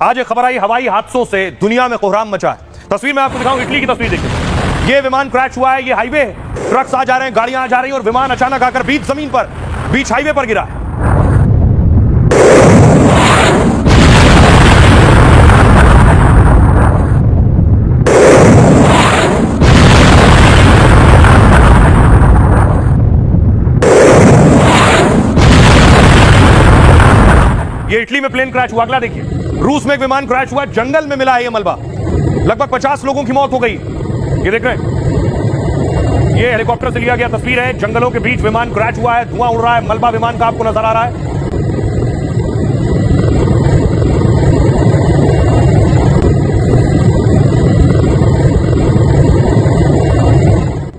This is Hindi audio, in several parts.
आज एक खबर आई हवाई हादसों से दुनिया में कोहराम मचा है। तस्वीर मैं आपको दिखाऊं, इटली की तस्वीर देखिए। ये विमान क्रैश हुआ है, ये हाईवे, ट्रक्स आ जा रहे हैं, गाड़ियां आ जा रही हैं और विमान अचानक आकर बीच जमीन पर, बीच हाईवे पर गिरा है। ये इटली में प्लेन क्रैश हुआ। अगला देखिए, रूस में एक विमान क्रैश हुआ, जंगल में मिला है ये मलबा, लगभग 50 लोगों की मौत हो गई। ये देख रहे हैं, ये हेलीकॉप्टर से लिया गया तस्वीर है। जंगलों के बीच विमान क्रैश हुआ है, धुआं उड़ रहा है, मलबा विमान का आपको नजर आ रहा है।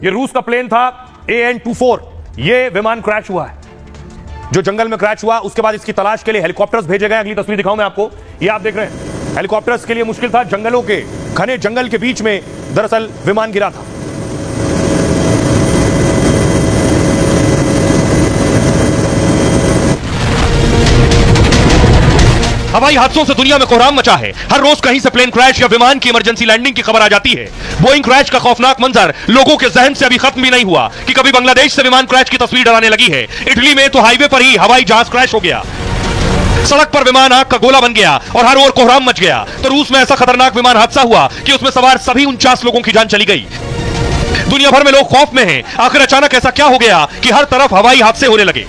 ये रूस का प्लेन था AN-24। ये विमान क्रैश हुआ है जो जंगल में क्रैश हुआ। उसके बाद इसकी तलाश के लिए हेलीकॉप्टर्स भेजे गए। अगली तस्वीर दिखाऊं मैं आपको, ये आप देख रहे हैं, हेलीकॉप्टर्स के लिए मुश्किल था, जंगलों के घने जंगल के बीच में दरअसल विमान गिरा था। हवाई हादसों से दुनिया में कोहराम मचा है। हर रोज कहीं से प्लेन क्रैश या विमान की इमरजेंसी लैंडिंग की खबर आ जाती है। बोइंग क्रैश का खौफनाक मंजर लोगों के जहन से अभी खत्म भी नहीं हुआ कि कभी बांग्लादेश से विमान क्रैश की तस्वीर डराने लगी है। इटली में तो हाईवे पर ही हवाई जहाज क्रैश हो गया, सड़क पर विमान आग का गोला बन गया और हर ओर कोहराम मच गया। तो रूस में ऐसा खतरनाक विमान हादसा हुआ कि उसमें सवार सभी 49 लोगों की जान चली गई। दुनिया भर में लोग खौफ में हैं। आखिर अचानक ऐसा क्या हो गया कि हर तरफ हवाई हादसे होने लगे।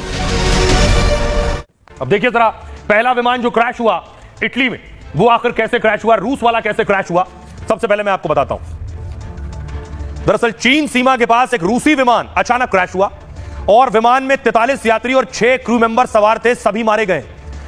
अब देखिए जरा, पहला विमान जो क्रैश हुआ इटली में, वो आखिर कैसे क्रैश हुआ, रूस वाला कैसे क्रैश हुआ, सबसे पहले मैं आपको बताता हूं। दरअसल चीन सीमा के पास एक रूसी विमान अचानक क्रैश हुआ और विमान में 43 यात्री और 6 क्रू मेंबर सवार थे, सभी मारे गए।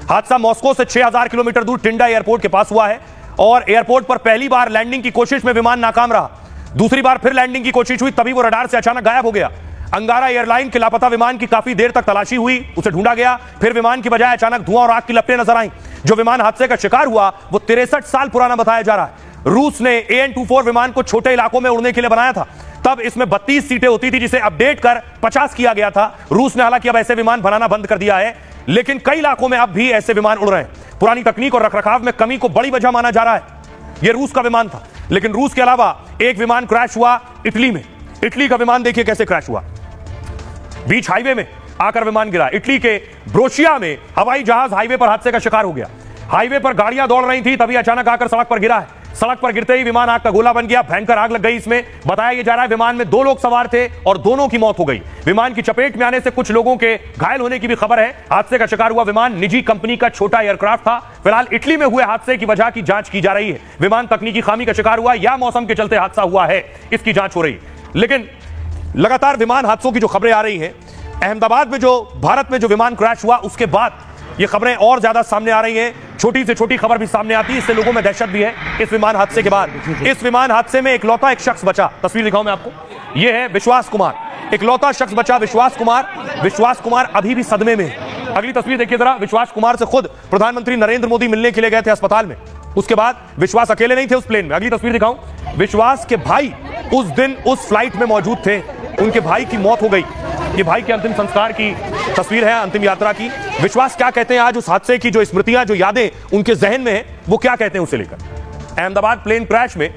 हादसा मॉस्को से 6000 किलोमीटर दूर टिंडा एयरपोर्ट के पास हुआ है और एयरपोर्ट पर पहली बार लैंडिंग की कोशिश में विमान नाकाम रहा। दूसरी बार फिर लैंडिंग की कोशिश हुई, तभी वो रडार से अचानक गायब हो गया। अंगारा एयरलाइन के लापता विमान की काफी देर तक तलाशी हुई, उसे ढूंढा गया, फिर विमान की बजाय अचानक धुआं और आग की लपटें नजर आईं। जो विमान हादसे का शिकार हुआ वो 63 साल पुराना बताया जा रहा है। रूस ने AN-24 विमान को छोटे इलाकों में उड़ने के लिए बनाया था। तब इसमें 32 सीटें होती थी, जिसे अपडेट कर 50 किया गया था। रूस ने हालांकि अब ऐसे विमान बनाना बंद कर दिया है, लेकिन कई इलाकों में अब भी ऐसे विमान उड़ रहे हैं। पुरानी तकनीक और रखरखाव में कमी को बड़ी वजह माना जा रहा है। यह रूस का विमान था, लेकिन रूस के अलावा एक विमान क्रैश हुआ इटली में। इटली का विमान देखिए कैसे क्रैश हुआ, बीच हाईवे में आकर विमान गिरा। इटली के ब्रोशिया में हवाई जहाज हाईवे पर हादसे का शिकार हो गया। हाईवे पर गाड़ियां दौड़ रही थी, तभी अचानक आकर सड़क पर गिरा है। सड़क पर गिरते ही विमान आग का गोला बन गया, भयंकर आग लग गई। इसमें बताया जा रहा है विमान में 2 लोग सवार थे और दोनों की मौत हो गई। विमान की चपेट में आने से कुछ लोगों के घायल होने की भी खबर है। हादसे का शिकार हुआ विमान निजी कंपनी का छोटा एयरक्राफ्ट था। फिलहाल इटली में हुए हादसे की वजह की जांच की जा रही है। विमान तकनीकी खामी का शिकार हुआ या मौसम के चलते हादसा हुआ है, इसकी जांच हो रही है। लेकिन लगातार विमान हादसों की जो खबरें आ रही हैं, अहमदाबाद में जो भारत में जो विमान क्रैश हुआ उसके बाद ये खबरें और ज्यादा सामने आ रही हैं। छोटी से छोटी खबर भी सामने आती है, इससे लोगों में दहशत भी है। इस विमान हादसे के बाद, इस विमान हादसे में इकलौता एक शख्स बचा। तस्वीर दिखाऊं मैं आपको, यह है विश्वास कुमार। इकलौता शख्स बचा विश्वास कुमार। विश्वास कुमार अभी भी सदमे में है। अगली तस्वीर देखिए जरा, विश्वास कुमार से खुद प्रधानमंत्री नरेंद्र मोदी मिलने के लिए गए थे अस्पताल में। उसके बाद विश्वास अकेले नहीं थे उस प्लेन में। अगली तस्वीर दिखाऊं, विश्वास के भाई उस दिन उस फ्लाइट में मौजूद थे, उनके भाई की मौत हो गई। ये भाई के अंतिम संस्कार की तस्वीर है, अंतिम यात्रा की। विश्वास क्या कहते हैं आज उस हादसे की, जो स्मृतियां, जो यादें उनके जहन में है, वो क्या कहते हैं उसे लेकर। अहमदाबाद प्लेन क्रैश में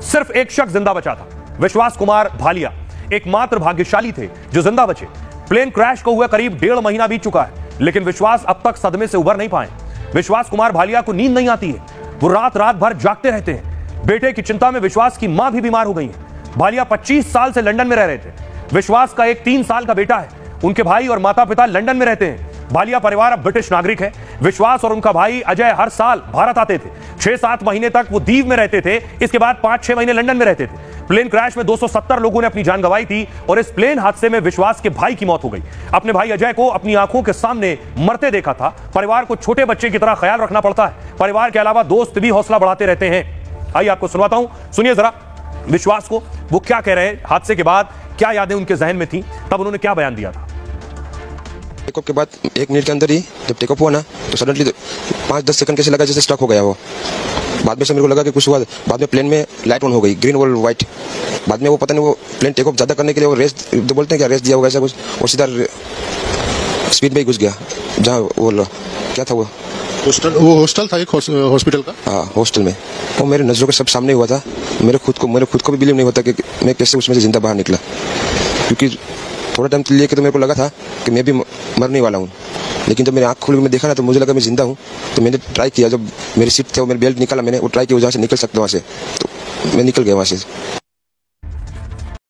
सिर्फ एक शख्स जिंदा बचा था, विश्वास कुमार भालिया। एकमात्र भाग्यशाली थे जो जिंदा बचे। प्लेन क्रैश को हुए करीब 1.5 महीना बीत चुका है, लेकिन विश्वास अब तक सदमे से उबर नहीं पाए। विश्वास कुमार भालिया को नींद नहीं आती है, वो रात रात भर जागते रहते हैं। बेटे की चिंता में विश्वास की मां भी बीमार हो गई है। भालिया 25 साल से लंदन में रह रहे थे। विश्वास का एक 3 साल का बेटा है। उनके भाई और माता पिता लंदन में रहते हैं। भालिया परिवार अब ब्रिटिश नागरिक है। विश्वास और उनका भाई अजय हर साल भारत आते थे। 6-7 महीने तक वो दीव में रहते थे, इसके बाद 5-6 महीने लंदन में रहते थे। प्लेन क्रैश में 270 लोगों ने अपनी जान गंवाई थी और इस प्लेन हादसे में विश्वास के भाई की मौत हो गई। अपने भाई अजय को अपनी आंखों के सामने मरते देखा था। परिवार को छोटे बच्चे की तरह ख्याल रखना पड़ता है। परिवार के अलावा दोस्त भी हौसला बढ़ाते रहते हैं। आइए आपको सुनवाता हूं, सुनिए जरा विश्वास को, वो क्या कह रहे हैं हादसे के बाद, क्या यादें उनके जहन में थी, तब उन्होंने क्या बयान दिया था। टेकऑफ के बाद 1 मिनट के अंदर ही जब टेकऑफ हुआ ना, तो सडनली 5-10 सेकंड कैसे लगा जैसे स्टक हो गया वो। बाद में से मेरे को लगा कि कुछ हुआ। बाद में प्लेन में लाइट ऑन हो गई, ग्रीन और व्हाइट। बाद में वो पता नहीं, वो प्लेन टेकऑफ ज्यादा करने के लिए वो रेस बोलते हैं क्या, रेस दिया होगा ऐसा कुछ, और सीधा स्पीड में ही घुस गया जहाँ वो क्या था वो हॉस्टल था एक हॉस्पिटल का? हाँ, हॉस्टल में। वो मेरे नज़रों के सब सामने हुआ था। मेरे खुद को भी बिलीव नहीं होता कि मैं कैसे उसमें से जिंदा बाहर निकला, क्योंकि थोड़ा टाइम लिए तो मेरे को लगा था कि मैं भी मरने वाला हूँ, लेकिन जब मेरी आँख खुल के मैं देखा ना तो मुझे लगा मैं जिंदा हूँ। तो मैंने ट्राई किया, जब मेरी सीट थे वो मेरी बेल्ट निकाला मैंने, वो ट्राई किया जहाँ से निकल सकता वहाँ से, तो मैं निकल गया वहाँ से।